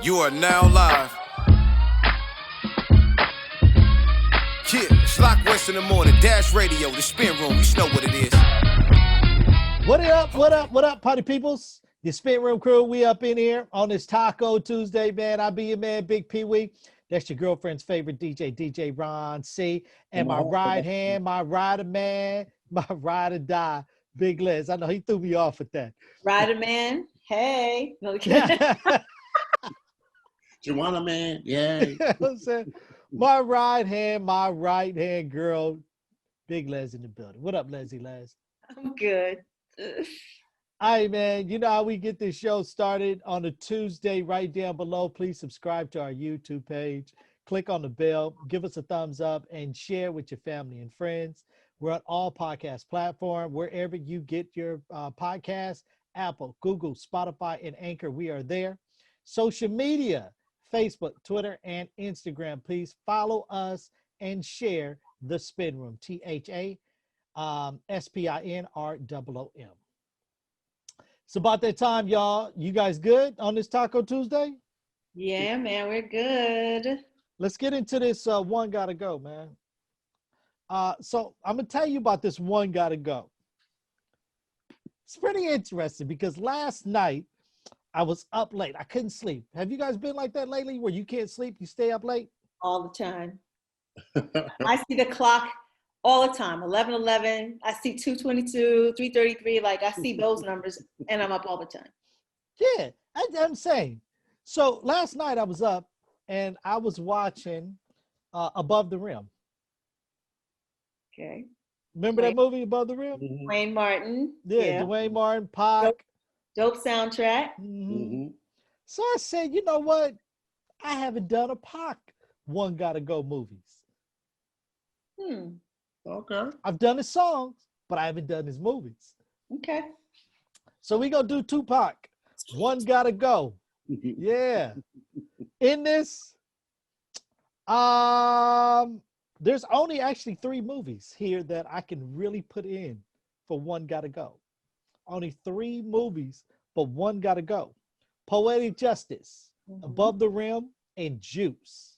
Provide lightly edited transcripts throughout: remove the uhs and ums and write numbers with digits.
You are now live. Yeah, Schlock West in the morning, Dash Radio, the spin room. You know what it is. What up, what up, party peoples? The spin room crew, we up in here on this Taco Tuesday, man. I be your man, Bigg Pwee. That's your girlfriend's favorite DJ, DJ Ron C. And my right hand, my rider man, my ride or die, Big Liz. I know he threw me off with that. Rider man, hey. No, Joanna man, yeah. I'm saying, my right hand girl, Big Les in the building. What up, Leslie Les? I'm good. All right, man. You know how we get this show started on a Tuesday. Right down below, please subscribe to our YouTube page. Click on the bell, give us a thumbs up, and share with your family and friends. We're on all podcast platforms, wherever you get your podcasts, Apple, Google, Spotify, and Anchor. We are there. Social media, Facebook, Twitter, and Instagram. Please follow us and share the Spin Room, THA. SPINROOM. It's about that time, y'all. You guys good on this Taco Tuesday? Yeah, man, we're good. Let's get into this One Gotta Go, man. So I'm going to tell you about this One Gotta Go. It's pretty interesting because last night I was up late. I couldn't sleep. Have you guys been like that lately where you can't sleep, you stay up late? All the time. I see the clock all the time, 11:11. I see 2:22, 3:33. Like I see those numbers and I'm up all the time. Yeah, I'm saying. So last night I was up and I was watching Above the Rim. Okay. Remember that movie, Above the Rim? Wayne Martin. Yeah, Dwayne Martin, Pac. Dope soundtrack. So I said, you know what? I haven't done a Pac One Gotta Go movies. Okay. I've done his songs, but I haven't done his movies. Okay. So we gonna do Tupac. One Gotta Go. Yeah. In this, there's only actually 3 movies here that I can really put in for One Gotta Go. Only 3 movies, but One Gotta Go. Poetic Justice, Above the Rim, and Juice.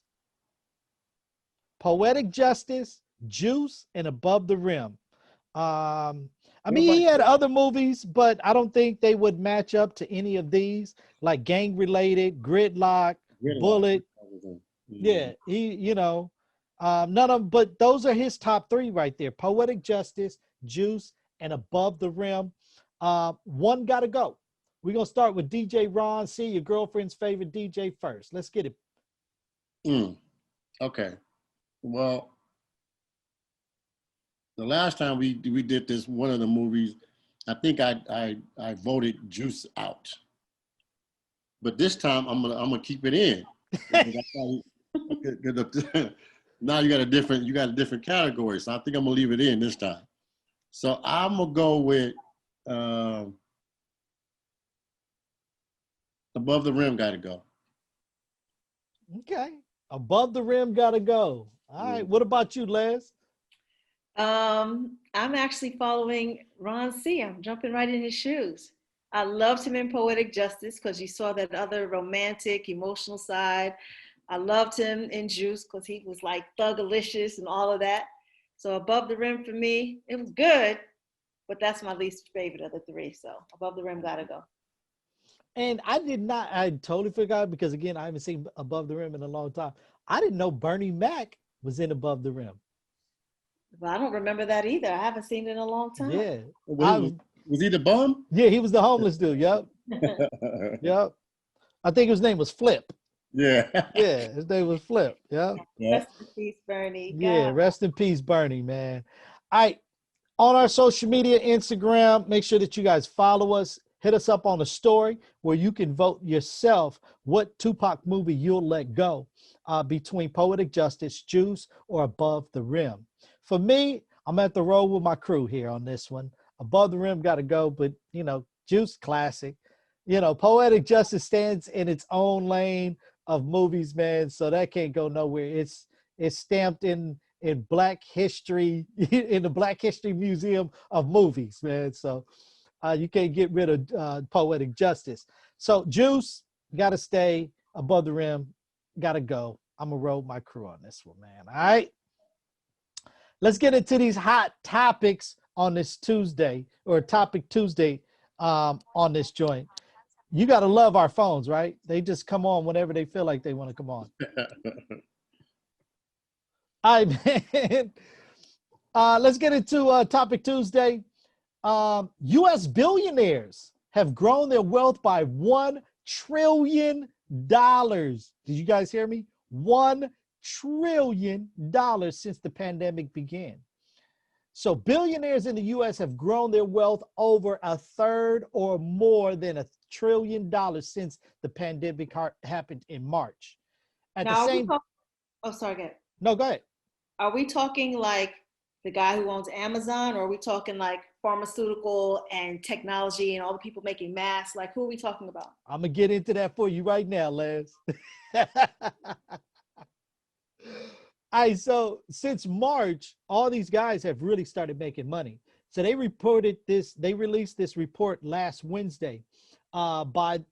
Poetic Justice, Juice, and Above the Rim. I mean, he had other movies, but I don't think they would match up to any of these, like Gang Related, Gridlock, Bullet. Yeah, none of them, but those are his top 3 right there. Poetic Justice, Juice, and Above the Rim. One Gotta Go. We're going to start with DJ Ron C., your girlfriend's favorite DJ first. Let's get it. Okay. Well, the last time we did this, one of the movies, I think I voted Juice out. But this time I'm gonna keep it in. Now you got a different category, so I think I'm gonna leave it in this time. So I'm gonna go with Above the Rim Gotta Go. Okay. Above the Rim Gotta Go. All right. What about you, Les? I'm actually following Ron C. I'm jumping right in his shoes. I loved him in Poetic Justice because you saw that other romantic, emotional side. I loved him in Juice because he was like thugalicious and all of that. So Above the Rim for me, it was good, but that's my least favorite of the 3. So Above the Rim Gotta Go. And I totally forgot because, again, I haven't seen Above the Rim in a long time. I didn't know Bernie Mac was in Above the Rim. Well, I don't remember that either. I haven't seen it in a long time. Yeah. Was he the bum? Yeah, he was the homeless dude. Yep. Yep. I think his name was Flip. Yeah. Yeah, his name was Flip. Yep. Rest in peace, Bernie. God. Yeah, rest in peace, Bernie, man. All right. On our social media, Instagram, make sure that you guys follow us. Hit us up on a story where you can vote yourself what Tupac movie you'll let go between Poetic Justice, Juice, or Above the Rim. For me, I'm at the roll with my crew here on this one. Above the Rim Gotta Go, but, Juice classic. Poetic Justice stands in its own lane of movies, man, so that can't go nowhere. It's stamped in Black history, in the Black History Museum of movies, man. So you can't get rid of Poetic Justice. So Juice got to stay. above the rim. Gotta go. I'm gonna roll my crew on this one, man. All right. Let's get into these hot topics on this Tuesday, or Topic Tuesday on this joint. You gotta love our phones, right? They just come on whenever they feel like they want to come on. All right, man. Let's get into Topic Tuesday. U.S. billionaires have grown their wealth by $1 trillion. Did you guys hear me? $1 trillion since the pandemic began. So billionaires in the U.S. have grown their wealth over a third or more than $1 trillion since the pandemic happened in March. At Now, the same, oh, sorry, go ahead. no, go ahead. Are we talking like the guy who owns Amazon, or are we talking like pharmaceutical and technology and all the people making masks? Like, who are we talking about? I'm gonna get into that for you right now, Les. All right, so since March, all these guys have really started making money. So they released this report last Wednesday by the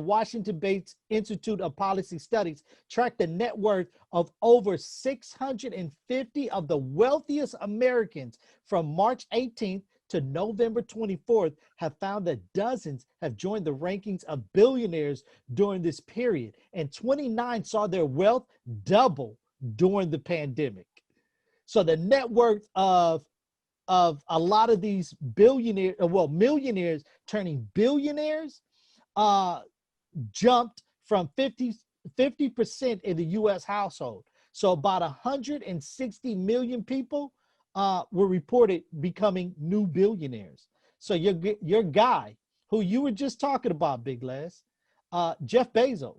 Washington-based Institute of Policy Studies, tracked the net worth of over 650 of the wealthiest Americans from March 18th to November 24th, have found that dozens have joined the rankings of billionaires during this period, and 29 saw their wealth double during the pandemic. So the net worth of a lot of these millionaires turning billionaires jumped from 50% in the U.S. household. So about 160 million people were reported becoming new billionaires. So your guy, who you were just talking about, Big Les, Jeff Bezos'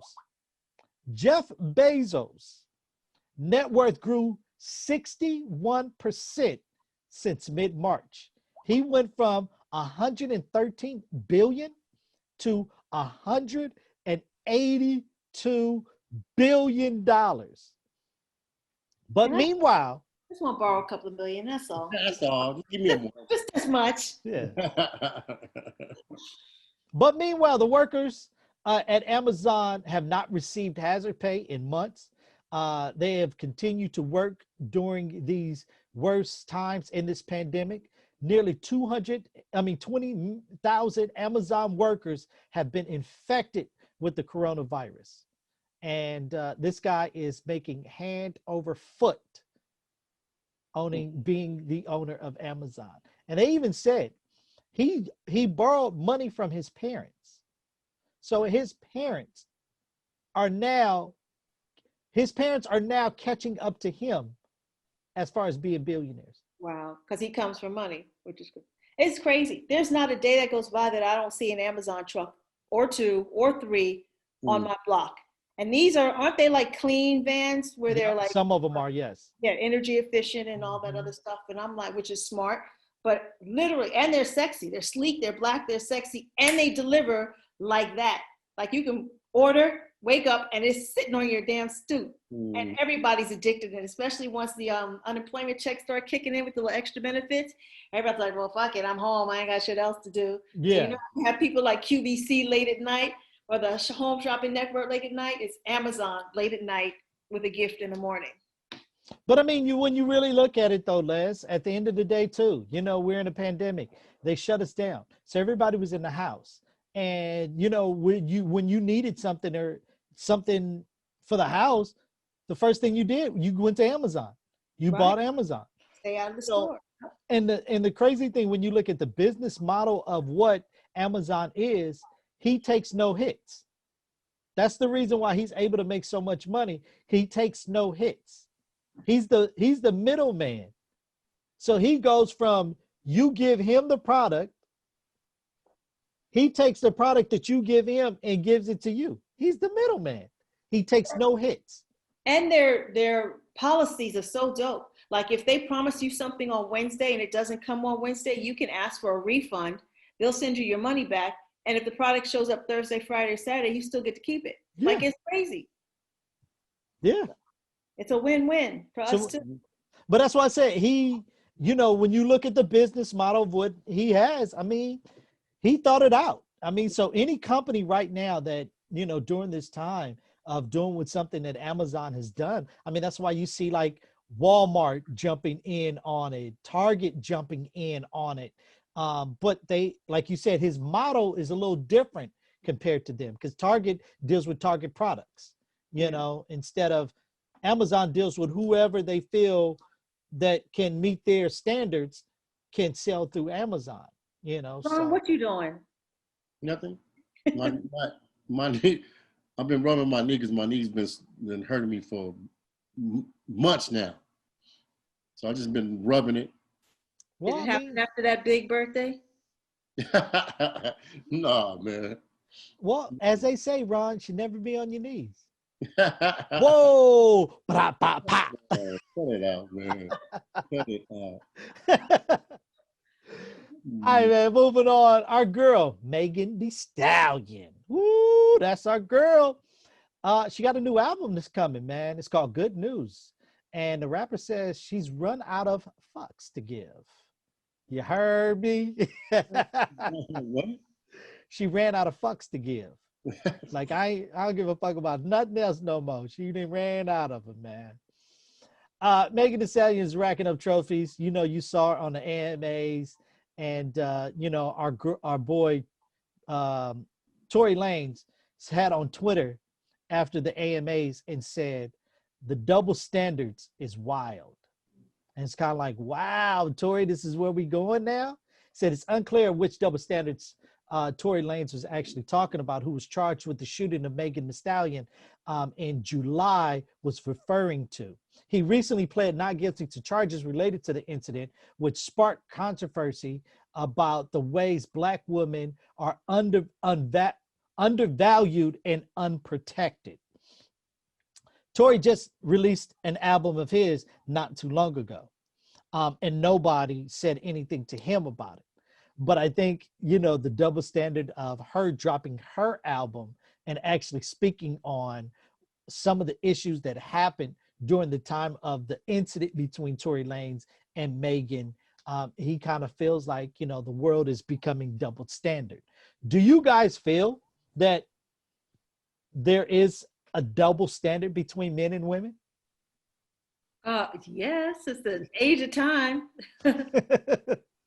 net worth grew 61% since mid-March. He went from 113 billion to 182 billion dollars. But meanwhile, I just want to borrow a couple of million. That's all. That's all. Just give me a more. Just as much. yeah. But meanwhile, the workers at Amazon have not received hazard pay in months. They have continued to work during these worst times in this pandemic. Nearly 20,000 Amazon workers have been infected with the coronavirus. And this guy is making hand over foot being the owner of Amazon. And they even said he borrowed money from his parents. So his parents are now catching up to him as far as being billionaires. Wow, because he comes from money, which is good. It's crazy. There's not a day that goes by that I don't see an Amazon truck or two or three on my block. And these aren't they like clean vans where they're like, some of them are, yes. Yeah, energy efficient and all that other stuff. And I'm like, which is smart, but literally, and they're sexy, they're sleek, they're black, they're sexy, and they deliver like that. Like you can order, wake up, and it's sitting on your damn stoop. And everybody's addicted, and especially once the unemployment checks start kicking in with the little extra benefits, everybody's like, well, fuck it, I'm home, I ain't got shit else to do. Yeah. So, you have people like QVC late at night, or the Home Shopping Network late at night. It's Amazon late at night with a gift in the morning. But I mean, when you really look at it though, Les, at the end of the day too, we're in a pandemic. They shut us down. So everybody was in the house. And when you needed something or something for the house, the first thing you did, you went to Amazon. You bought Amazon. Stay out of the store. And the crazy thing, when you look at the business model of what Amazon is, he takes no hits. That's the reason why he's able to make so much money. He takes no hits. He's the middleman. So he goes from, you give him the product, he takes the product that you give him and gives it to you. He's the middleman. He takes no hits. And their policies are so dope. Like if they promise you something on Wednesday and it doesn't come on Wednesday, you can ask for a refund. They'll send you your money back. And if the product shows up Thursday, Friday, or Saturday, you still get to keep it. Yeah. Like it's crazy. Yeah. It's a win-win for us too. But that's why I said when you look at the business model of what he has, I mean, he thought it out. I mean, so any company right now that you know, during this time of doing with something that Amazon has done. I mean, that's why you see like Walmart jumping in on it, Target jumping in on it. But they, like you said, his model is a little different compared to them, because Target deals with Target products, you know, instead of Amazon deals with whoever they feel that can meet their standards can sell through Amazon, you know. Ron, So what you doing? Nothing. My knee, I've been rubbing my knee because my knee's been hurting me for months now. So I've just been rubbing it. well, Did it I happen mean, after that big birthday? No, man. well, as they say, Ron, should never be on your knees. Whoa, bah, bah, bah. Cut it out, man. Cut it out. All right, man, moving on. Our girl, Megan Thee Stallion. Woo, that's our girl. She got a new album that's coming, man. It's called Good News. And the rapper says she's run out of fucks to give. You heard me? What? She ran out of fucks to give. Like, I don't give a fuck about nothing else no more. She done ran out of them, man. Megan Thee Stallion is racking up trophies. You know, you saw her on the AMAs. And, you know, our boy, Tory Lanez had on Twitter after the AMAs and said, the double standards is wild. And it's kind of like, wow, Tory, this is where we going now? Said it's unclear which double standards Tory Lanez was actually talking about, who was charged with the shooting of Megan Thee Stallion in July, was referring to. He recently pled not guilty to charges related to the incident, which sparked controversy about the ways Black women are undervalued and unprotected. Tory just released an album of his not too long ago, and nobody said anything to him about it. But I think, you know, the double standard of her dropping her album and actually speaking on some of the issues that happened during the time of the incident between Tory Lanez and Megan, he kind of feels like, you know, the world is becoming double standard. Do you guys feel that there is a double standard between men and women? Yes, it's the age of time.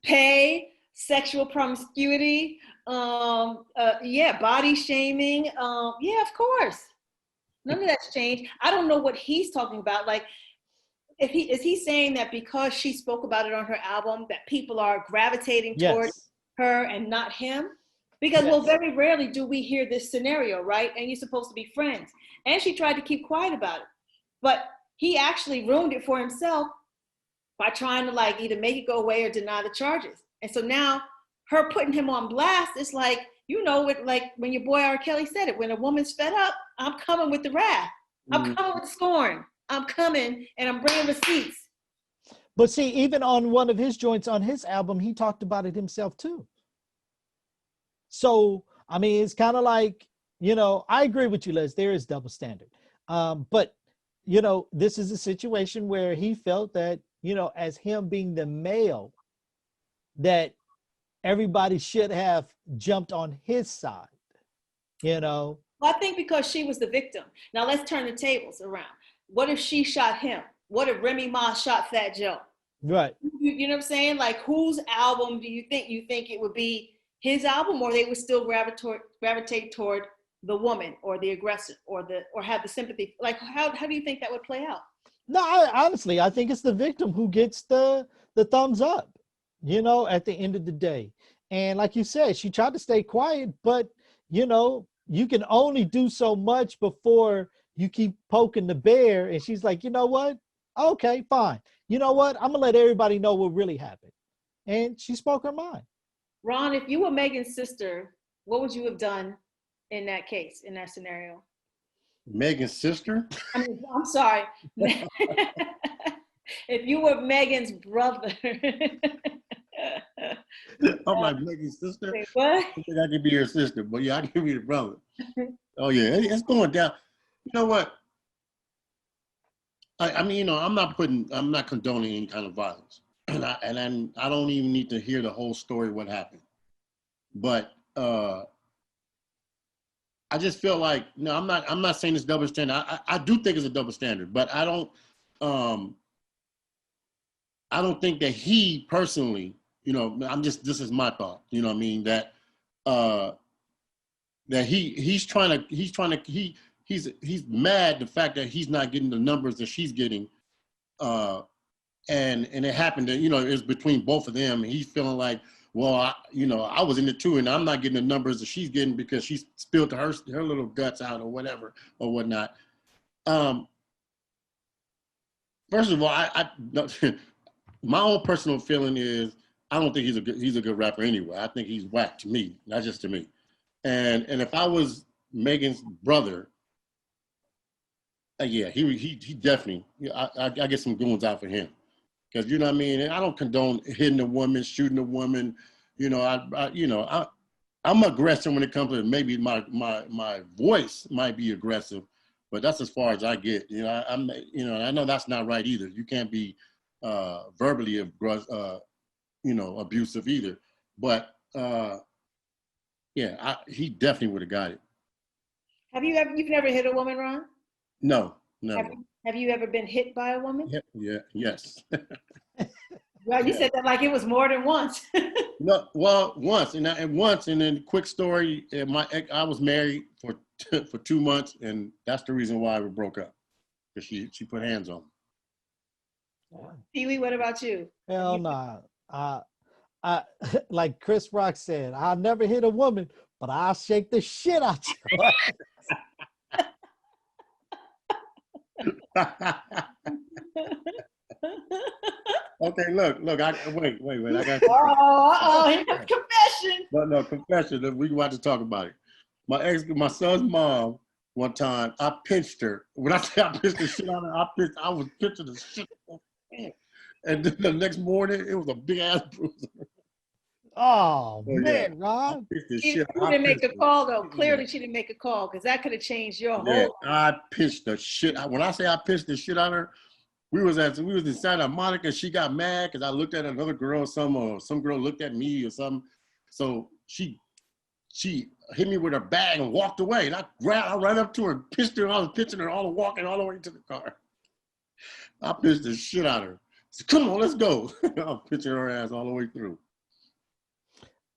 Pay, sexual promiscuity, body shaming. Yeah, of course. None of that's changed. I don't know what he's talking about. Like, is he saying that because she spoke about it on her album, that people are gravitating toward her and not him? Because, well, very rarely do we hear this scenario, right? And you're supposed to be friends. And she tried to keep quiet about it. But he actually ruined it for himself by trying to, like, either make it go away or deny the charges. And so now her putting him on blast, it's like, you know, like when your boy R. Kelly said it, when a woman's fed up, I'm coming with the wrath. I'm coming with the scorn. I'm coming and I'm bringing receipts. But see, even on one of his joints on his album, he talked about it himself too. So, I mean, it's kind of like, you know, I agree with you, Les, there is double standard. But, you know, this is a situation where he felt that, you know, as him being the male, that everybody should have jumped on his side, you know? Well, I think because she was the victim. Now let's turn the tables around. What if she shot him? What if Remy Ma shot Fat Joe? Right. You know what I'm saying? Like, whose album do you think? You think it would be his album, or they would still gravitate toward the woman or the aggressor or have the sympathy? Like, how do you think that would play out? No, honestly, I think it's the victim who gets the thumbs up, you know, at the end of the day. And like you said, she tried to stay quiet, but, you know, you can only do so much before you keep poking the bear. And she's like, you know what? Okay, fine. You know what? I'm going to let everybody know what really happened. And she spoke her mind. Ron, if you were Megan's sister, what would you have done in that case, in that scenario? Megan's sister? I mean, I'm sorry. If you were Megan's brother. I'm like, Megan's sister? Wait, what? I think I could be her sister, but yeah, I can be the brother. Oh yeah, it's going down. You know what? I mean, you know, I'm not condoning any kind of violence. And I don't even need to hear the whole story, what happened. But I I just feel like, no, I'm not saying it's double standard. I do think it's a double standard, but I don't think that he personally, you know, this is my thought, you know what I mean, that that he's mad the fact that he's not getting the numbers that she's getting, and it happened that, you know, it's between both of them, and he's feeling like, well, I was in it too, and I'm not getting the numbers that she's getting because she spilled her little guts out or whatever or whatnot. First of all, my own personal feeling is I don't think he's a good rapper anyway. I think he's whack to me, not just to me. And if I was Megan's brother, yeah, he definitely, I get some goons out for him. Because, you know what I mean? I don't condone hitting a woman, shooting a woman. You know, I'm aggressive when it comes to, maybe my voice might be aggressive, but that's as far as I get. You know, I know that's not right either. You can't be verbally abusive either. But yeah, he definitely would have got it. You've never hit a woman, Ron? No, never. Have you ever been hit by a woman? Yes. Well, you said that like it was more than once. No, well, once, and then quick story. I was married for 2 months, and that's the reason why we broke up, because she put hands on me. Pee-wee, what about you? Hell nah. I like Chris Rock said, I'll never hit a woman, but I'll shake the shit out you. Okay, look. Wait. I got. Oh, confession. No, confession. We about to talk about it. My son's mom. One time, I pinched her. When I say I pinched the shit out of her, I was pinching the shit out of her. And then the next morning, it was a big ass bruise. Oh man, Ron. She didn't make a call though. Clearly, she didn't make a call because that could have changed your whole life. I pinched the shit. When I say I pinched the shit out of her, we was in Santa Monica. She got mad because I looked at another girl. Some girl looked at me or something. So she hit me with her bag and walked away. And I ran up to her, pinched her. I was pinching her walking all the way to the car. I pinched the shit out of her. Said, come on, let's go. I was pinching her ass all the way through.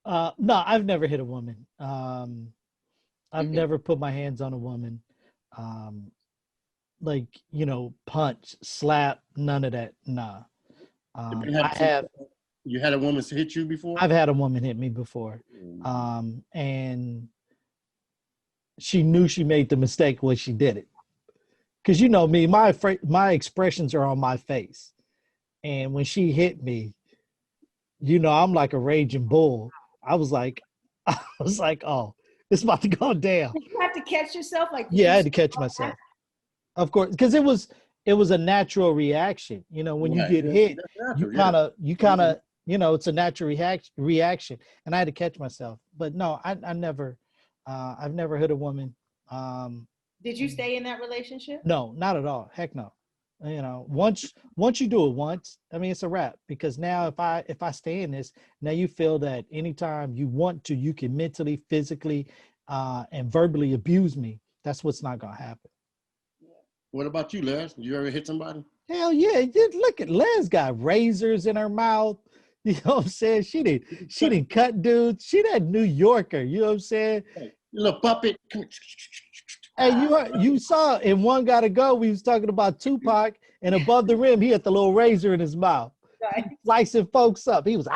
No, I've never hit a woman. I've never put my hands on a woman. Like, punch, slap, none of that. Nah. You had a woman hit you before? I've had a woman hit me before. And she knew she made the mistake when she did it. Because you know me, my expressions are on my face. And when she hit me, I'm like a raging bull. I was like, oh, it's about to go down. Did you have to catch yourself? Yeah, I had to catch myself. Of course, because it was a natural reaction. When you get hit, you kind of, it's a natural reaction. And I had to catch myself. But no, I've never hit a woman. Did you stay in that relationship? No, not at all. Heck no. Once you do it once, I mean, it's a wrap, because now if I stay in this, now you feel that anytime you want to, you can mentally, physically, and verbally abuse me. That's what's not going to happen. What about you, Les? You ever hit somebody? Hell yeah. Look at Les, got razors in her mouth. You know what I'm saying? She didn't cut dudes. She that New Yorker. You know what I'm saying? Hey, little puppet. Hey, you saw in OneGottaGo, we was talking about Tupac, and above the rim, he had the little razor in his mouth. Right. Slicing folks up. He was,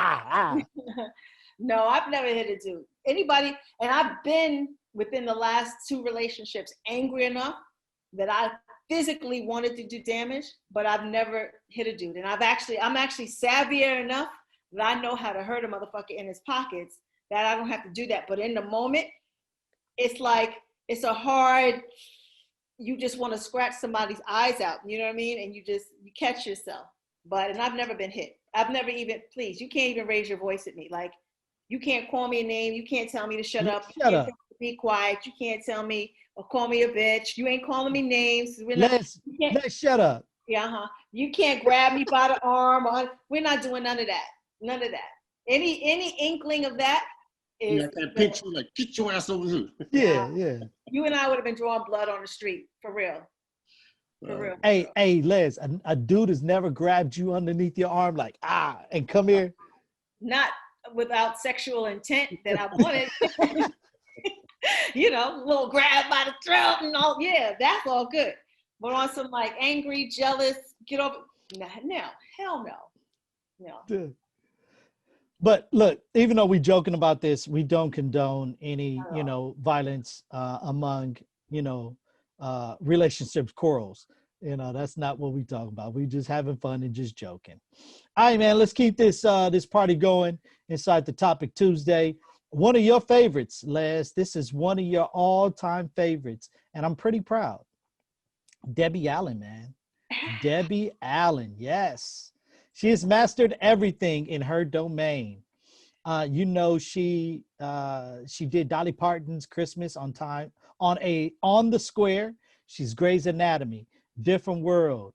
No, I've never hit a dude. Anybody, and I've been within the last 2 relationships angry enough that I physically wanted to do damage, but I've never hit a dude. And I'm actually savvier enough that I know how to hurt a motherfucker in his pockets, that I don't have to do that. But in the moment, it's like, it's a hard, you just want to scratch somebody's eyes out, you know what I mean? And you catch yourself. And I've never been hit. I've never even, please, you can't even raise your voice at me. Like, you can't call me a name. You can't tell me to shut up. You can't tell me to be quiet. You can't tell me or call me a bitch. You ain't calling me names. Let's shut up. Yeah, You can't grab me by the arm. We're not doing none of that. None of that. Any inkling of that, Yeah, I can't pinch you like, get your ass over here. Yeah. You and I would have been drawing blood on the street, for real. For real. Hey, Les, a dude has never grabbed you underneath your arm like, and come here. Not without sexual intent that I wanted. You know, little grab by the throat and all. Yeah, that's all good. But on some like angry, jealous, get over. No, hell no. Dude. But look, even though we're joking about this, we don't condone any, violence among, relationships quarrels. That's not what we talk about. We just having fun and just joking. All right, man, let's keep this party going inside the Topic Tuesday. One of your favorites, Les. This is one of your all-time favorites, and I'm pretty proud. Debbie Allen, man. Debbie Allen, yes. She has mastered everything in her domain. She did Dolly Parton's Christmas on Time on the Square. She's Grey's Anatomy, Different World.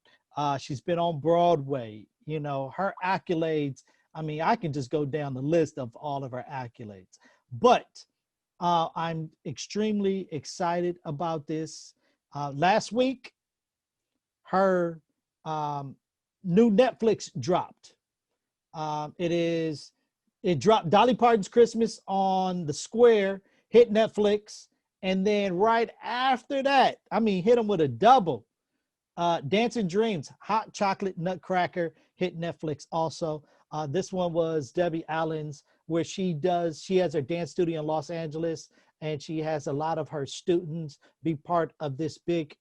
She's been on Broadway. Her accolades. I mean, I can just go down the list of all of her accolades. But I'm extremely excited about this. Last week, her new Netflix dropped. It dropped Dolly Parton's Christmas on the Square, hit Netflix, and then right after that, hit them with a double. Dancing Dreams, Hot Chocolate Nutcracker, hit Netflix also. This one was Debbie Allen's, where she has her dance studio in Los Angeles, and she has a lot of her students be part of this big,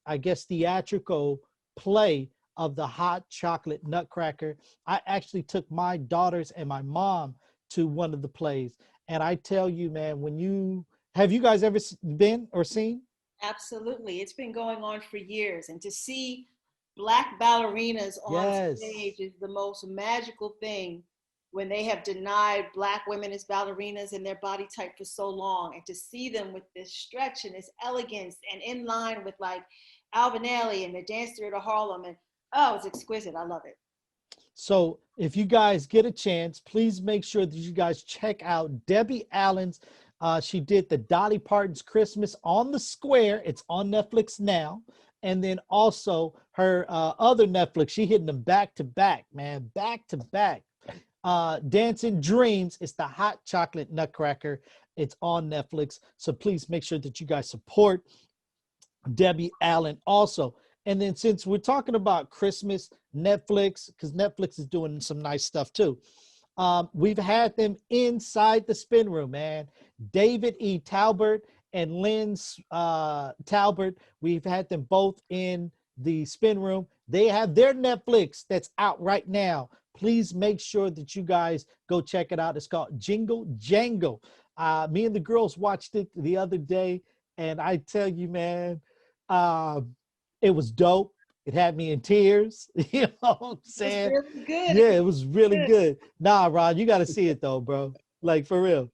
theatrical play of the Hot Chocolate Nutcracker. I actually took my daughters and my mom to one of the plays. And I tell you, man, have you guys ever been or seen? Absolutely. It's been going on for years. And to see Black ballerinas on stage is the most magical thing when they have denied Black women as ballerinas and their body type for so long. And to see them with this stretch and this elegance and in line with like Alvin Ailey and the Dance Theater of Harlem. And it's exquisite. I love it. So if you guys get a chance, please make sure that you guys check out Debbie Allen's. She did the Dolly Parton's Christmas on the Square. It's on Netflix now. And then also her other Netflix, she hitting them back to back, man, back to back. Dancing Dreams, it's the Hot Chocolate Nutcracker. It's on Netflix. So please make sure that you guys support Debbie Allen also. And then since we're talking about Christmas, Netflix, because Netflix is doing some nice stuff too. We've had them inside the spin room, man. David E. Talbert and Lynn Talbert. We've had them both in the spin room. They have their Netflix that's out right now. Please make sure that you guys go check it out. It's called Jingle Jangle. Me and the girls watched it the other day, and I tell you, man, it was dope. It had me in tears. You know what I'm saying? It was really good. Yeah, it was really good. Nah, Ron, you got to see it though, bro. Like for real.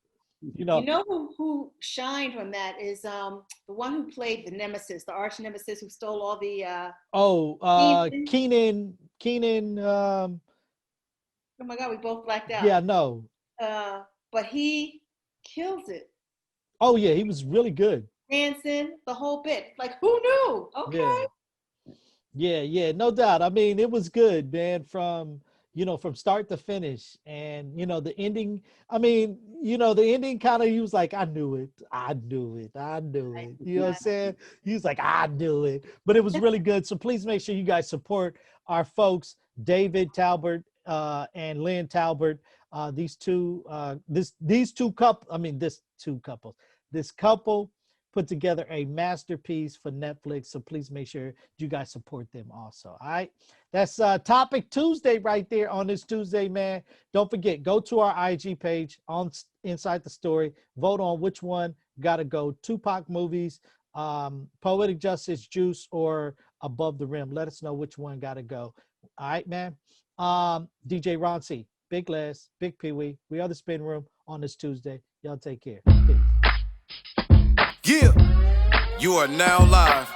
You know who shined from that is the one who played the nemesis, the arch nemesis who stole all the Keenan oh my God, we both blacked out. Yeah, no. But he kills it. Oh yeah, he was really good. Dancing, the whole bit. Like, who knew? Okay. Yeah, no doubt. I mean, it was good, man, from start to finish. And, the ending, the ending kind of, he was like, I knew it. You know what I'm saying? He was like, I knew it. But it was really good. So please make sure you guys support our folks, David Talbert and Lynn Talbert. This couple put together a masterpiece for Netflix. So please make sure you guys support them also. All right. That's Topic Tuesday right there on this Tuesday, man. Don't forget, go to our IG page on Inside the Story. Vote on which one got to go. Tupac movies, Poetic Justice, Juice, or Above the Rim. Let us know which one got to go. All right, man. DJ Ron C, Big Les, Bigg Pwee. We are the Spin Room on this Tuesday. Y'all take care. Peace. Yeah, you are now live